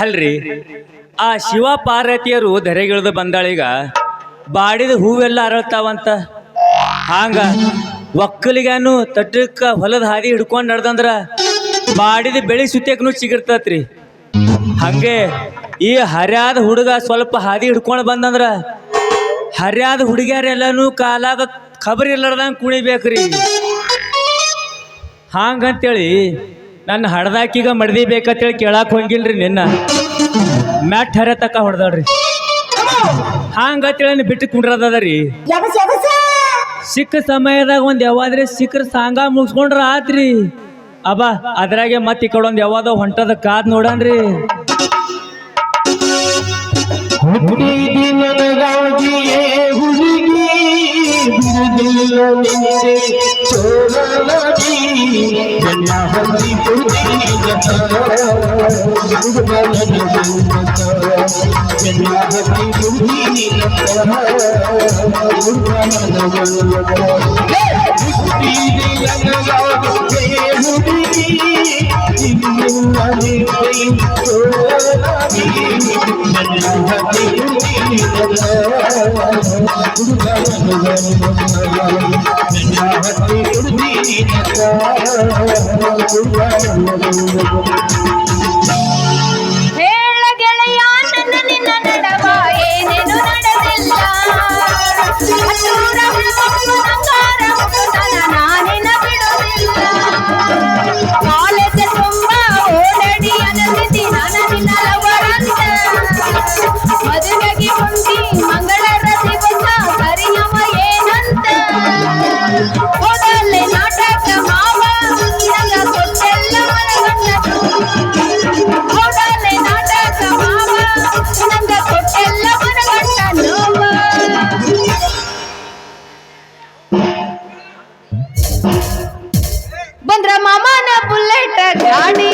ಅಲ್ರಿ ಆ ಶಿವ ಪಾರ್ವತಿಯರು ಧರೆಗಿಳಿದು ಬಂದಾಳೀಗ ಬಾಡಿದ ಹೂವೆಲ್ಲ ಅರಳ್ತಾವಂತ. ಹಾಂಗ ಒಕ್ಕಲಿಗಾನು ತಟ್ಟಕ್ಕ ಹೊಲದ ಹಾದಿ ಹಿಡ್ಕೊಂಡು ನಡ್ದಂದ್ರ ಬಾಡಿದ ಬೆಳಿ ಸುತ್ತಕ್ಕೂ ಸಿಗಿರ್ತತ್ರಿ. ಹಂಗೆ ಈ ಹರ್ಯಾದ ಹುಡುಗ ಸ್ವಲ್ಪ ಹಾದಿ ಹಿಡ್ಕೊಂಡು ಬಂದಂದ್ರ ಹರ್ಯಾದ ಹುಡುಗಿಯರೆಲ್ಲನೂ ಕಾಲಾಗ ಖಬರ್ ಇರ್ಲಾರ್ದಂಗೆ ಕುಣಿಬೇಕ್ರಿ. ಹಾಂಗಂತೇಳಿ ನನ್ನ ಹಡ್ದಾಕೀಗ ಮಡ್ದಿ ಬೇಕಂತೇಳಿ ಕೇಳಾಕ್ ಹೋಗಿಲ್ರಿ. ನಿನ್ನ ಮ್ಯಾಟ್ ಹರ ತಕ್ಕ ಹೊಡೆದಾಡ್ರಿ. ಹಾಂಗಂತೇಳಿ ಬಿಟ್ಟು ಕುಂಡ್ರದರಿ. ಸಿಕ್ಕ ಸಮಯದಾಗ ಒಂದು ಯಾವಾದ್ರೆ ಸಿಕ್ಕರ ಸಾಂಗ ಮುಗಿಸ್ಕೊಂಡ್ರ ಆತ್ರಿ. ಅಬ್ಬಾ ಅದ್ರಾಗೆ ಮತ್ತೆ ಈ ಕಡೆ ಒಂದು ಯಾವಾದೋ ಹೊಂಟದ ಕಾದ್ ನೋಡನ್ರಿ. ಹೇಳ ಗೆಳೆಯ ನನ್ನ ನಿನ್ನ ನಡವ ಏನೇನು ನಡೆದಿಲ್ಲ. ನಾನೇನ ಬಿಡುವುದಿಲ್ಲ. ಕಾಲೇಜ್ ತುಂಬ ಓಡಾಡಿ ಅನಸಿದಿ ನನ್ನ ನಿನ್ನ ಲವರಂತ. ಮದುವೆಗೆ ಹೊಂದಿ ಮಂಗಳರ ದಿವಸ ಸರಿಯವ ಏನಂತ. ಹೋದಲ್ಲೇ ನಾಟಕ ಮಾವ ನಂಗ ಕೊಟ್ಟೆಲ್ಲ ಮನಗಂಡ. ಹೋದಲ್ಲೇ ನಾಟಕ ಮಾವ ನಂಗ ಕೊಟ್ಟೆಲ್ಲ ಮನಗಂಡ ನೋವ. ಬಂದ್ರ ಮಾಮನ ಬುಲೆಟ್ ಗಾಡಿ.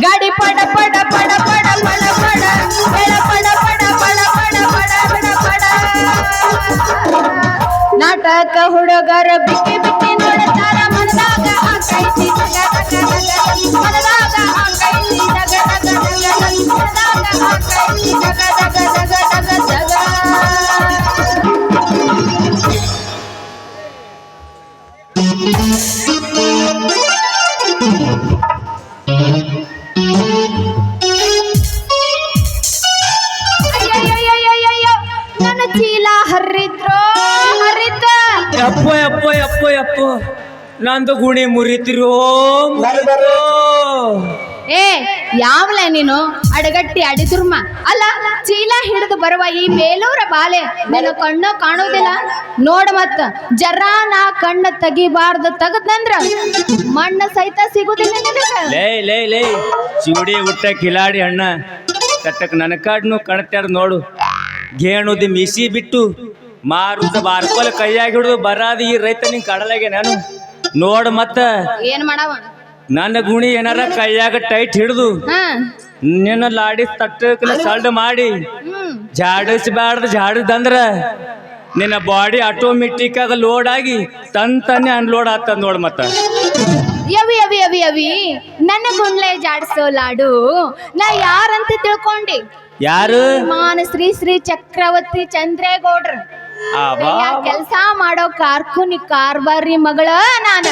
ಗಾಡಿ ಪಡ ಪಡ ಪಡ ಪಡ ಪಡ ಪಡ ಪಡ ಪಡ ಪಡ ಪಡ ಪಡ ಪಡ ಪಡ. ನಾಟಕ ಹುಡುಗರ ಬಿಕ್ಕಿ ಬಿಕ್ಕಿ ನೋಡ್ತಾರ. ಮನದಾಗ ಆಕೈತಿ ದಗ ದಗ ದಗ. ಮನದಾಗ ಆಕೈತಿ ದಗ ದಗ ದಗ. ಮನದಾಗ ಆಕೈತಿ ದಗ ದಗ ದಗ ದಗ ದಗ. ನನ್ನ ಚೀಲ ಹರಿದ್ರೋ ಹರಿದ. ಅಪ್ಪೋ ಅಪ್ಪೋ ಅಪ್ಪೋ ಅಪ್ಪೋ ನಂದು ಗುಣಿ ಮುರಿತಿರೋ. ಏ ಯಾವ್ಲೆ ನೀನು ಅಡಗಟ್ಟಿ ಅಡಿದುರ್ಮ. ಅಲ್ಲ ಚೀಲ ಹಿಡಿದು ಬರುವ ಈ ಬೇಲೂರ ಬಾಲೆ ನನ್ನ ಕಣ್ಣು ಕಾಣುವುದಿಲ್ಲ. ನೋಡ ಮತ್ತ ಜರ ನಾ ಕಣ್ಣ ತೆಗಿಬಾರ್ದು. ತೆಗದ್ನಂದ್ರ ಮಣ್ಣ ಸಹಿತ ಸಿಗುದಿಲ್ಲ ನಿನಗ. ಲೇ ಲೇ ಲೇ ಚಿವುಡಿ ಊಟ ಕಿಲಾಡಿ ಅಣ್ಣ ಕಟ್ಟಕ್ ನನ್ನ ಕಾಡ್ನು ಕಣ್ತಾರ ನೋಡು. ಗೇಣುದು ಮಿಸಿ ಬಿಟ್ಟು ಮಾರುದ ಬಾರ್ಕೋಲ್ ಕೈಯಾಗಿ ಹಿಡಿದು ಬರಾದ ಈ ರೈತ ನಿಂಗೆ ಕಡಲಾಗೆ ನಾನು ನೋಡ್ ಮತ್ತ ಏನ್ ಮಾಡವ. ನನ್ನ ಗುಣಿ ಏನಾರ ಕೈಯಾಗ ಟೈಟ್ ಹಿಡಿದು ನಿನ್ನ ಲಾಡಿ ತಟ್ಟಕ್ಲ ಸಲ್ಡ್ ಮಾಡಿ ಜಾಡಿಸ್ಬಾರ್ದು. ಜಾಡಿದಂದ್ರ ನಿನ್ನ ಬಾಡಿ ಆಟೋಮೆಟಿಕ್ ಆಗ ಲೋಡ್ ಆಗಿ ತಂತಾನೆ ಅನ್ಲೋಡ್ ಆಗ್ತದ ನೋಡ್ ಮತ್ತ. ಯವಿ ಯವಿ ಯವಿ ಯವಿ ನನ್ನ ಗುಂಡ್ಲೆ ಜಾಡ್ಸೋ ಲಾಡು ನಾ ಯಾರಂತ ತಿಳ್ಕೊಂಡಿ. ಯಾರು? ಮಾನ ಶ್ರೀ ಶ್ರೀ ಚಕ್ರವರ್ತಿ ಚಂದ್ರೇಗೌಡ್ರ ಕೆಲಸ ಮಾಡೋ ಕಾರ್ಕುನಿ ಕಾರ್ಬಾರಿ ಮಗಳ ನಾನ.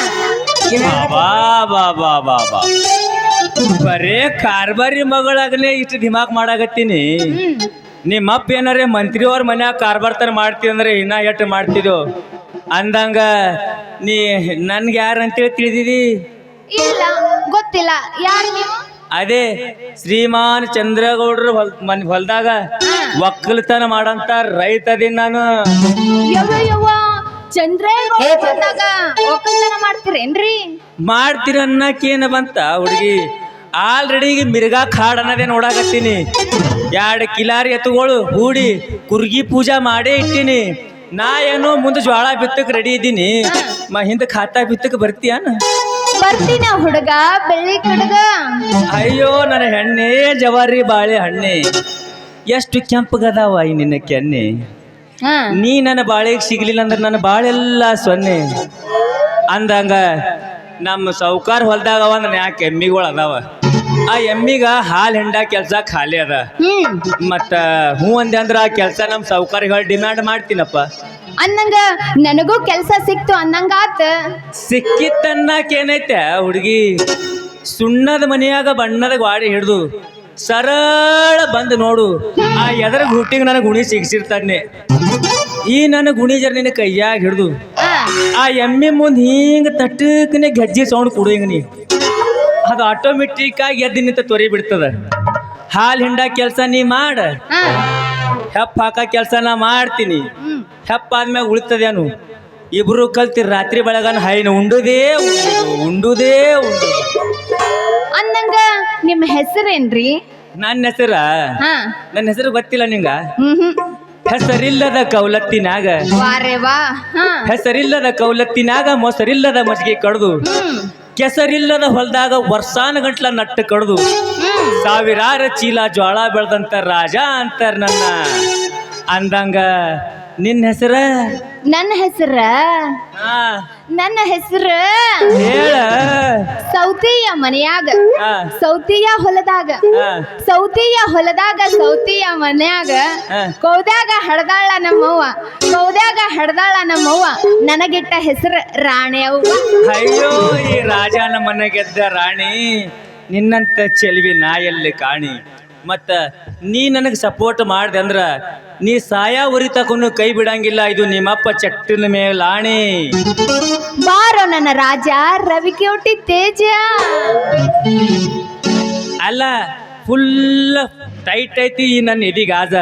ಬರೇ ಕಾರ್ಬಾರಿ ಮಗಳಾಗಲೇ ಇಷ್ಟು ದಿಮಾಕ್ ಮಾಡಾಕತ್ತೀನಿ. ನಿಮ್ಮಪ್ಪ ಏನಾರೇ ಮಂತ್ರಿ ಅವ್ರ ಮನ್ಯಾಗ ಕಾರ್ಬಾರ್ತಾರ ಮಾಡ್ತೀವಿ ಅಂದ್ರೆ ಇನ್ನ ಎಟ್ಟು ಮಾಡ್ತಿದ್ವು ಅಂದಂಗ ನೀ ನನ್ಗೆ ಯಾರು ಅಂತೇಳಿ ತಿಳಿದಿದಿ? ಇಲ್ಲ ಗೊತ್ತಿಲ್ಲ. ಯಾರು ನೀವು? ಅದೇ ಶ್ರೀಮಾನ್ ಚಂದ್ರಗೌಡ್ರ ಹೊಲ್ದಾಗ ಒಕ್ಕಲ್ತನ ಮಾಡಂತ ರೈತ ಅದೀನಿ ನಾನು. ಚಂದ್ರೇಗೌಡ್ರದಾಗ ಒಕ್ಕಲ್ತನ ಮಾಡ್ತೀರೇನ್ರಿ? ಮಾಡ್ತೀರ ಅನ್ನಕೇನ ಬಂತ ಹುಡುಗಿ. ಆಲ್ರೆಡಿ ಮಿರ್ಗಾ ಕಾಡ್ ಅನ್ನೋದೇ ನೋಡಾಕತ್ತೀನಿ. 2 ಕಿಲಾರಿ ಎತ್ತುಗಳು ಹೂಡಿ ಕುರ್ಗಿ ಪೂಜಾ ಮಾಡೇ ಇಟ್ಟಿನಿ. ನಾ ಏನೋ ಮುಂದೆ ಜ್ವಾಳ ಬಿತ್ತಕ್ ರೆಡಿ ಇದ್ದೀನಿ ಹಿಂದೆ ಖಾತಾ ಬಿತ್ತಕ್ ಬರ್ತೀಯಾನ ಬರ್ತೀನ ಹುಡುಗ ಬೆಳ್ಳಿ ಹುಡುಗ. ಅಯ್ಯೋ ನನ್ನ ಹೆಣ್ಣೆ ಜವಾರಿ ಬಾಳೆ ಹಣ್ಣೆ ಎಷ್ಟು ಕೆಂಪಗದಾವ ಈ ನಿನ್ನ ಕೆನ್ನೆ. ನೀ ನನ್ನ ಬಾಳೆಗೆ ಸಿಗ್ಲಿಲ್ಲ ಅಂದ್ರೆ ನನ್ನ ಬಾಳೆಲ್ಲ ಸೊನ್ನೆ ಅಂದಂಗ ನಮ್ಮ ಸೌಕಾರ ಹೊಲ್ದಾಗ ಒಂದು 4 ಎಮ್ಮಿಗಳು ಅದಾವ. ಆ ಎಮ್ಮಿಗ ಹಾಲು ಹಿಂಡ ಕೆಲಸ ಖಾಲಿ ಅದ. ಮತ್ತ ಹೂ ಅಂದೆ ಅಂದ್ರ ಆ ಕೆಲಸ ನಮ್ಮ ಸೌಕಾರಿಗಳು ಡಿಮ್ಯಾಂಡ್ ಮಾಡ್ತೀನಪ್ಪ ಅನ್ನಂಗ ನನಗೂ ಕೆಲಸ ಸಿಕ್ತು ಅನ್ನಂಗಾತ. ಸಿಕ್ಕಿತ್ತನ್ನಕೇನೈತೆ ಹುಡುಗಿ, ಸುಣ್ಣದ ಮನೆಯಾಗ ಬಣ್ಣದ ಗಾಡಿ ಹಿಡ್ದು ಸರಳ ಬಂದು ನೋಡು, ಆ ಎದರ ಗುಟ್ಟಿಗೆ ನನಗೆ ಗುಣಿ ಸಿಗ್ಸಿರ್ತಾನೆ. ಈ ನನ್ನ ಗುಣಿ ಜರ ನಿನ್ನ ಕೈಯಾಗ ಹಿಡ್ದು ಆ ಎಮ್ಮೆ ಮುಂದೆ ಹಿಂಗ ತಟ್ಟಕನೆ ಗೆಜ್ಜೆ ಸೌಂಡ್ ಕೊಡು ಹಿಂಗ ನೀ, ಅದು ಆಟೋಮೆಟಿಕ್ ಆಗಿ ಎದ್ದು ನಿಂತ ತೊರಿ ಬಿಡ್ತದ. ಹಾಲು ಹಿಂಡ ಕೆಲಸ ನೀ ಮಾಡ, ಹೆಪ್ಪ ಹಾಕ ಕೆಲಸ ನಾ ಮಾಡ್ತೀನಿ. ಹೆಪ್ಪ ಆದ್ಮ್ಯಾಗ ಉಳಿತದೇನು, ಇಬ್ರು ಕಲ್ತಿ ರಾತ್ರಿ ಬೆಳಗನ ಹೈನ ಉಂಡುದೇ ಉಂಡುದೇ ಉಂಡು. ಅಂದಂಗ ನಿಮ್ಮ ಹೆಸರೇನ್ರಿ? ನನ್ನ ಹೆಸರ ನನ್ನ ಹೆಸರು ಗೊತ್ತಿಲ್ಲ ನಿಂಗ? ಹೆಸರಿಲ್ಲದ ಕೌಲತ್ತಿನಾಗ ಹೆಸರಿಲ್ಲದ ಕೌಲತ್ತಿನಾಗ ಮೊಸರಿಲ್ಲದ ಮಜ್ಜಿಗೆ ಕಡ್ದು ಕೆಸರಿಲ್ಲದ ಹೊಲದಾಗ ವರ್ಷಾನ ಗಂಟ್ಲ ನಟ್ಟು ಕಡ್ದು ಸಾವಿರಾರು ಚೀಲ ಜ್ವಾಳ ಬೆಳೆದಂತ ರಾಜ ಅಂತಾರ ನನ್ನ. ಅಂದಂಗ ನಿನ್ನ ಹೆಸರ? ನನ್ನ ಹೆಸರ ನನ್ನ ಹೆಸರ ಹೇಳ. ಸೌತಿಯ ಮನೆಯಾಗ ಸೌತಿಯ ಹೊಲದಾಗ ಸೌತಿಯ ಹೊಲದಾಗ ಸೌತಿಯ ಮನ್ಯಾಗ ಕೌದ್ಯಾಗ ಹಡ್ದಾಳ ನಮ್ಮವ್ವ ಕೌದ್ಯಾಗ ಹಡ್ದಾಳ ನಮ್ಮವ್ವ ನನಗಿಟ್ಟ ಹೆಸರು ರಾಣಿ ಅವ್ವ. ಅಯ್ಯೋ ಈ ರಾಜನ ಮನೆ ಗೆದ್ದ ರಾಣಿ, ನಿನ್ನಂತ ಚೆಲ್ವಿ ನಾ ಎಲ್ಲಿ ಕಾಣಿ. ಮತ್ತ ನೀ ನನಗೆ ಸಪೋರ್ಟ್ ಮಾಡ್ದೆ ಅಂದ್ರ ನೀ ಸಾಯ ಉರಿತಕೊಂಡು ಕೈ ಬಿಡಂಗಿಲ್ಲ. ಇದು ನಿಮ್ಮಪ್ಪ ಚಟ್ಟಿನ ಮೇಲಾಣಿ. ಬಾರೋ ನನ್ನ ರಾಜ ರವಿಕೋಟಿ ತೇಜ. ಅಲ್ಲ ಫುಲ್ ಟೈಟ್ ಐತಿ ಈ ನನ್ನ ಎದಿಗಾಜ.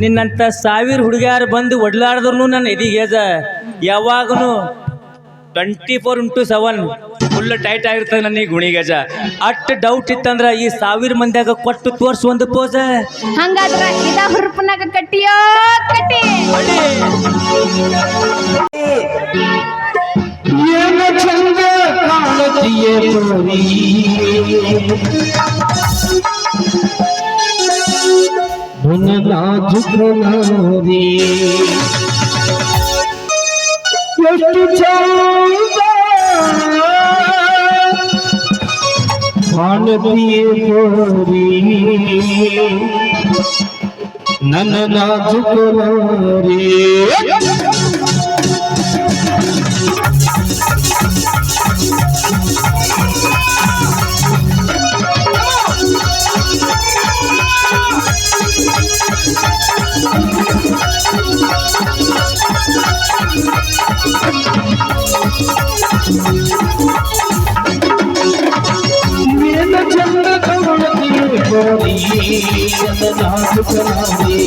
ನಿನ್ನಂತ 1000 ಹುಡುಗಿಯಾರು ಬಂದು ಒಡ್ಲಾಡ್ದ್ರು ನನ್ನ ಎದಿಗೇಜ. ಯಾವಾಗನು 24x7 ಫುಲ್ ಟೈಟ್ ಆಗಿರ್ತದೆ ನನಗೆ ಗುಣಿಗಜ. ಅಷ್ಟು ಡೌಟ್ ಇತ್ತಂದ್ರ ಈ 1000 ಮಂದಿಯಾಗ ಕೊಟ್ಟು ತೋರ್ಸು ಒಂದು ಪೋಸ. ಹಂಗಾದ್ರ ಇದ ಹುರುಪನಾಗ ಕಟ್ಟಿಯೋ ಕಟ್ಟಿ. ಏನು ಚಂದ ಕಾಣುತ್ತೀಯೇ ಗೋರಿ, ನಾಜುಕನಾರಿ ಎಷ್ಟು ಚಂದ ಕಾಣುತ್ತೀಯೇ ಗೋರಿ, ನನ್ನ ನಾಜುಕನಾರಿ. ಏನು ಚಂದ ಕಾಣುತ್ತೀಯೇ ಗೋರಿ, ನನ್ನ ನಾಜುಕನಾರಿ.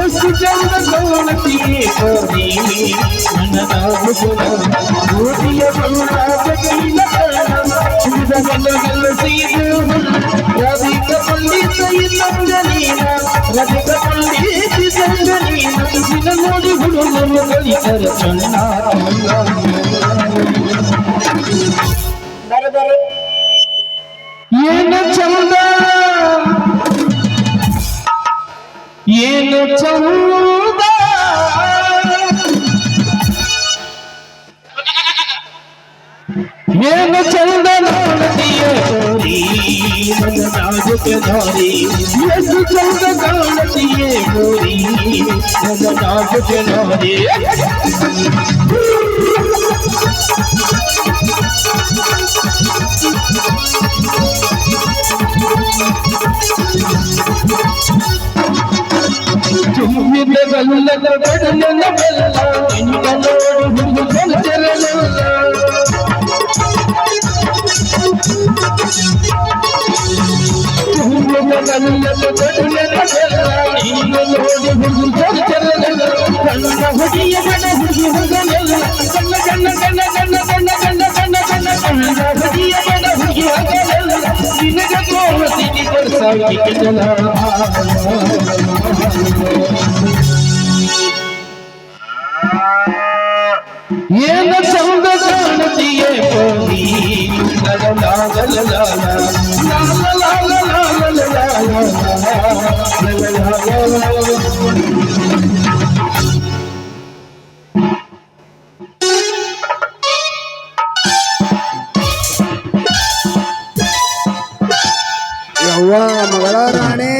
ಎಷ್ಟು ಚಂದ ಕಾಣುತ್ತೀಯೇ ಗೋರಿ, ನನ್ನ ನಾಜುಕನಾರಿ. ಗೋರಿಯ ಬಣ್ಣದ ಕೈಲ ರವಿಕ ಪಂಡಿತ ಇದ್ದಂಗ ನೀನ, ರವಿಕ ಪಂಡಿತ ಇದ್ದಂಗ ನೀನ, ನಿನ್ನ ನೋಡಿ ಹುಡುಗರು ಕಲಿತರ ಚಂದ. ಏನು ಚಂದ ಏನು ಚಂದ ಏನು ಚಂದ ನೋಡುತ್ತೀಯೇ ಗೋರಿ, ನನ್ನ ನಾಜುಕನಾರಿ. ಎಷ್ಟು ಚಂದ ಕಾಣುತ್ತೀಯೇ ಗೋರಿ, ನನ್ನ ನಾಜುಕನಾರಿ. ತುಂಬಿದ ಗಲ್ಲದ ಬಡಲನ ಬೆಲ್ಲ, ನಿನ್ನ ನೋಡಿ ಹುಡುಗನ ತೆರಳಲ್ಲ. ತುಂಬಿದ ಗಲ್ಲದ ಬಡಲನ ಬೆಲ್ಲ, ನಿನ್ನ ನೋಡಿ ಹುಡುಗನ ತೆರಳಲ್ಲ. ಕಣ್ಣ ಹುಡಿಯ ಬಡ ಹುಡುಗಿ ಹೋಗಲ್ಲ, ಕಣ್ಣ ಕಣ್ಣ ಕಣ್ಣ ಕಣ್ಣ ಕಣ್ಣ ಕಣ್ಣ ಕಣ್ಣ ಕಣ್ಣ ಕಣ್ಣ ಹುಡಿಯ ಬಡ ಹುಡುಗಿ ಹೋಗಲ್ಲ. ನಿನಗೆ ತೋರಿಸಿ ಕೊಡ್ಸಾಗಿ ಕೆಲ ಚಂದ ಕಾಣತಿಯೇ ಪೋರಿ ಯವ್ವ ಮಗಳ ರಾಣಿ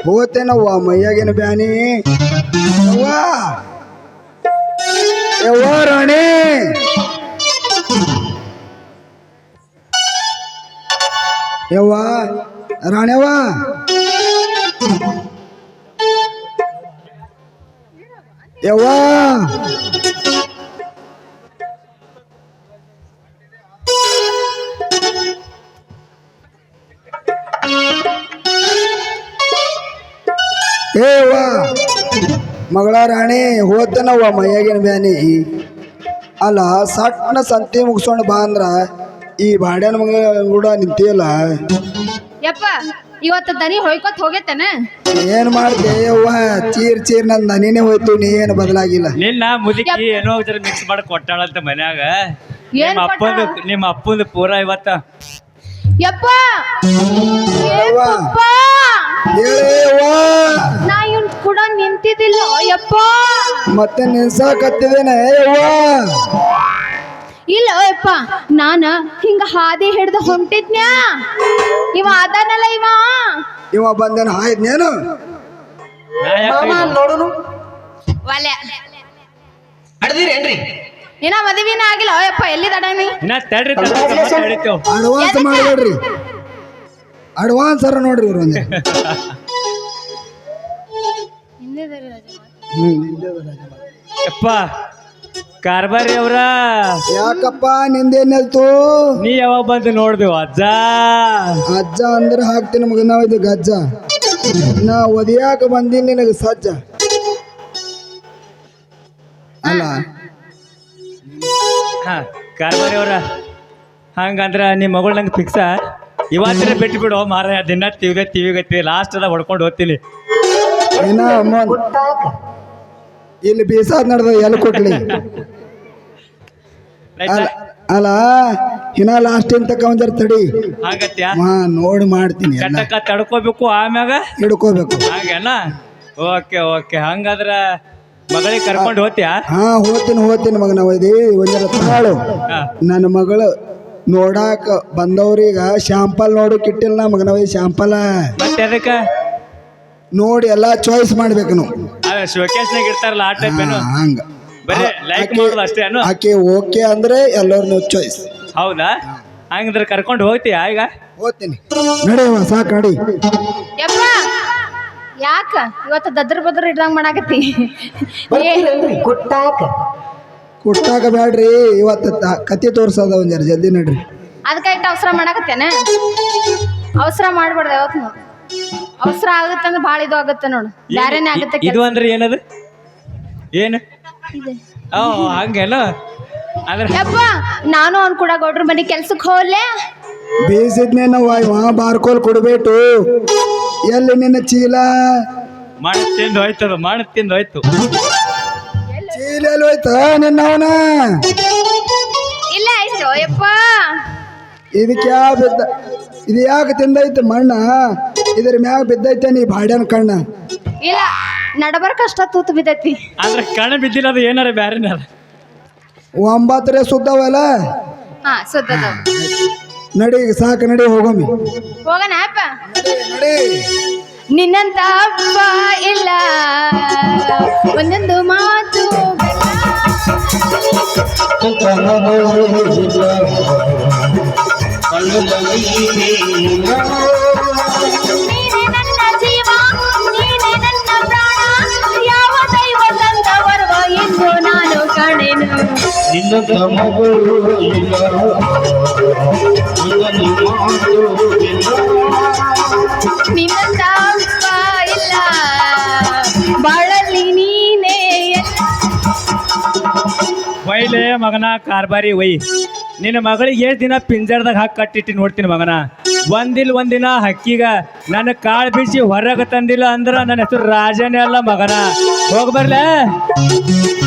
ಹೋತೇನವ್ವ ಮೈಯಾಗೇನು ಬ್ಯಾನಿ ಯವ್ವ ಯವ್ವ ರಾಣಿ ಯವ್ವ ರಾಣಿಯವ್ವ ಯವ್ವ ಏವ್ವ ಮಗಳ ರಾಣಿ ಹೋತನವ್ವ ಮೈಯಾಗಿನ ಬ್ಯಾನಿ ಅಲ್ಲ ಸಟ್ನ ಸಂತಿ ಮುಗಿಸ್ಕೊಂಡು ಬಾ ಅಂದ್ರ ಈ ಬಾಡ್ಯಾನ ಮಗ ಕೂಡ ನಿಂತಿಯಲ್ಲ ಯಪ್ಪ ಇವತ್ತು ದನಿ ಹೊಯ್ಕೊತ್ ಹೋಗೇತೇನ ಏನ್ ಮಾಡ್ದೆ ಯವ್ವ ಚೀರ್ ಚೀರ್ ನನ್ ದನಿನೇ ಹೋಯ್ತು ನೀ ಏನು ಬದಲಾಗಿಲ್ಲ ನಿನ್ನ ಮುದುಕಿ ಏನೋ ಜರ ಮಿಕ್ಸ್ ಮಾಡಿ ಕೊಟ್ಟಾಳಂತ ಮನ್ಯಾಗ ಏನ್ ನಿಮ್ಮ ಅಪ್ಪಂದು ಪೂರ ಇವತ್ತ ಯಪ್ಪ ಯವ್ವ ಯಪ್ಪ ಹೇಳೇವ್ವ ನಾ ಇವ್ನ್ ಕೂಡ ನಿಂತಿದ್ದಿಲ್ಲ ಯಪ್ಪ ಮತ್ತೆ ನಿಲ್ಸಾಕತ್ತಿದ್ದೇನೆ ಯವ್ವ ಇಲ್ಲ ಯಪ್ಪ ನಾನ ಹಿಂಗ ಹಾದಿ ಹಿಡ್ದು ಹೊಂಟಿದ್ನ್ಯಾ ಇವ ಅದಾನಲ್ಲ ಇವ ಬಂದೇನು ಆಯ್ತೇನು ನೋಡುನು ಒಲೆ ಅಡ್ದಿರೇನ್ರಿ ಇನ್ನ ಮದುವಿನ ಆಗಿಲ್ಲ ಯಪ್ಪ ಎಲ್ಲಿದಡನಿ ಇನ್ನ ತಡ್ರಿ ತಡಿತೇವ್ ಅಡ್ವಾನ್ಸ್ ಮಾಡಬೇಡ್ರಿ ಅಡ್ವಾನ್ಸ್ ಅರ ನೋಡ್ರಿ ಇವ್ರು ಒಂದೇ ಯಪ್ಪ ಕಾರ್ಬಾರಿ ಅವ್ರ ಯಾಕಪ್ಪ ನಿಂದೇನಲ್ತು ನೀ ಯಾವಾಗ ಬಂದು ನೋಡ್ದೇವು ಅಜ್ಜ ಅಜ್ಜ ಅಂದ್ರೆ ಹಾಕ್ತೀನಿ ಮಗ ನಾವ್ ಇದು ಗಜ್ಜ ನಾ ಒದಿಯಾಕ ಬಂದೀನಿ ನಿನಗೆ ಸಜ್ಜ ಅಲ್ಲ ಹಾ ಕಾರ್ಬಾರಿ ಅವ್ರ ಹಂಗಂದ್ರ ನಿಮ್ಮ ಮಗಳು ನಂಗೆ ಫಿಕ್ಸ ಇವತ್ತಿನ ಬಿಟ್ಟು ಬಿಡು ಮಾರಾಯ ದಿನ ತಿವಿಗತ್ತಿ ಲಾಸ್ಟ್ ಅದ ಹೊಡ್ಕೊಂಡು ಹೋಗ್ತೀನಿ ಏನ ಅಮ್ಮ ಇಲ್ಲಿ ಬೀಸಾದ್ ನಡ್ದ ಎಲ್ಲಿ ಕೊಟ್ಲಿ ಅಲ್ಲ ಇನ್ನ ಲಾಸ್ಟ್ ತಕ್ಕ ಒಂದರ ತಡಿ ಹಾಗತ್ಯಾ ನೋಡಿ ಮಾಡ್ತೀನಿ ಎಲ್ಲ ಚಟಕ ತಡ್ಕೋಬೇಕು ಆಮ್ಯಾಗ ಹಿಡ್ಕೋಬೇಕು ಹಾಗೇನ ಓಕೆ ಓಕೆ ಹಂಗಾದ್ರ ಮಗಳಿಗೆ ಕರ್ಕೊಂಡು ಹೋಗ್ತೀಯಾ ಹಾ ಹೋಗ್ತೀನಿ ಮಗ ನಾವು ಇದಿ ಒಂದರ ತಾಳು ಹಾ. ನನ್ನ ಮಗಳು ನೋಡಾಕ ಬಂದವ್ರೀಗ ಶಾಂಪಲ್ ನೋಡಕ್ ಇಟ್ಟಿಲ್ಲ ಮಗ ನಾವು ಶಾಂಪಲ್ ಮತ್ತೆ ಅದಕ್ಕ ನೋಡಿ ಎಲ್ಲಾ ಚಾಯ್ಸ್ ಮಾಡ್ಬೇಕು ನಾವು ಶೋಕೇಶ್ನಾಗ ಇರ್ತಾರಲ್ಲ ಆ ಟೈಪ್ ಏನು ಹಂಗ ಬರೀ ಲೈಕ್ ಮಾಡೋದು ಅಷ್ಟೇ ಏನು ಆಕೆ ಓಕೆ ಅಂದ್ರೆ ಎಲ್ಲರನ್ನು ಚಾಯ್ಸ್ ಹೌದಾ ಹಂಗಂದ್ರೆ ಕರ್ಕೊಂಡು ಹೋಗ್ತೀಯಾ ಈಗ ಹೋಗ್ತೀನಿ ನಡೆಯವ ಸಾಕು ನಡಿ ಯಪ್ಪ ಯಾಕ ಇವತ್ತು ದದ್ರ ಬದ್ರ ಇಡ್ದಂಗ್ ಮಾಡಾಕತ್ತಿ ಕುಟ್ಟಾಕ ಬ್ಯಾಡ್ರಿ ಇವತ್ತು ಕತ್ತಿ ತೋರ್ಸದ ಒಂದ್ ಜರ ಜಲ್ದಿ ನಡ್ರಿ ಅದಕ್ಕೆ ಇಟ್ಟು ಅವಸರ ಮಾಡಾಕತ್ತೇನ ಅವಸರ ಮಾಡ್ಬಾರ್ದು ಯಾವತ್ತು ಅವಸರ ಆಗುತ್ತಂದ್ರೆ ಭಾಳ ಇದು ಆಗುತ್ತೆ ನೋಡು ಬ್ಯಾರೇನೆ ಆಗುತ್ತೆ ಇದು ಅಂದ್ರೆ ಏನದು ಏನು ಓ ಹಂಗೇನು ಅಂದ್ರೆ ಯಪ್ಪ ನಾನು ಅವ್ನು ಕೂಡ ಗೌಡ್ರ ಮನೆ ಕೆಲ್ಸಕ್ಕೆ ಹೋಗ್ಲೆ ಬೇಯಿಸಿದ್ನೇ ನಾವು ಬಾರ್ಕೋಲ್ ಕೊಡ್ಬೇಕು ಎಲ್ಲಿ ನಿನ್ನ ಚೀಲ ಮಾಡಿ ತಿಂದು ಹೋಯ್ತದ ಮಾಡಿ ತಿಂದು ಹೋಯ್ತು ಚೀಲ ಎಲ್ಲಿ ಹೋಯ್ತ ನಿನ್ನವನ ಇಲ್ಲ ಆಯ್ತು ಯಪ್ಪ ಇದಕ್ಕೆ ಯಾವ ಬಿದ್ದ ಇದು ಯಾಕೆ ತಿಂದೈತೆ ಮಣ್ಣ ಇದ್ರ ಮ್ಯಾಗ ಬಿದ್ದೈತೆ ನೀ ಬಾಡ್ಯಾನ ಕಣ್ಣ ಇಲ್ಲ ನಡಬರ್ಕ ಅಷ್ಟ ತೂತು ಬಿದ್ದೈತಿ ಅಂದ್ರೆ ಕಣ ಬಿದ್ದಿಲ್ಲ ಅದು ಏನಾರ ಬ್ಯಾರೇನ ಒಂಬತ್ತರೆ ಸುದ್ದವಲ್ಲ ಹಾ ಸುತ್ತದ ನಡಿ ಈಗ ಸಾಕು ನಡಿ ಹೋಗಮ್ಮಿ ಹೋಗೋಣ ಅಪ್ಪ ನಡಿ ನಿನ್ನಂತ ಅಪ್ಪ ಇಲ್ಲ ಒಂದೊಂದು ಮಾತು ನೀನೇ ನನ್ನ ಜೀವ ನೀನೇ ನನ್ನ ಪ್ರಾಣ ಯಾವ ದೈವ ತಂದ ಬರುವ ಎಂದು ನಾನು ಕಾಣೆನು ನಿನ್ನಂತ ಅಪ್ಪ ಇಲ್ಲ ಬಾಳಲ್ಲಿ ನೀನೇ ಒಯ್ಲೆ ಮಗನ ಕಾರ್ಬಾರಿ ಒಯ್ ನಿನ್ನ ಮಗಳಿಗೆ ಎಷ್ಟು ದಿನ ಪಿಂಜರ್ದಾಗ ಹಾಕಿ ಕಟ್ಟಿಟ್ಟು ನೋಡ್ತೀನಿ ಮಗನ ಒಂದಿನ ಹಕ್ಕಿಗ ನನ್ನ ಕಾಳು ಬಿಡಿಸಿ ಹೊರಗೆ ತಂದಿಲ್ಲ ಅಂದ್ರೆ ನನ್ನ ಹೆಸರು ರಾಜನೇ ಅಲ್ಲ ಮಗನ ಹೋಗಿ ಬರ್ಲೆ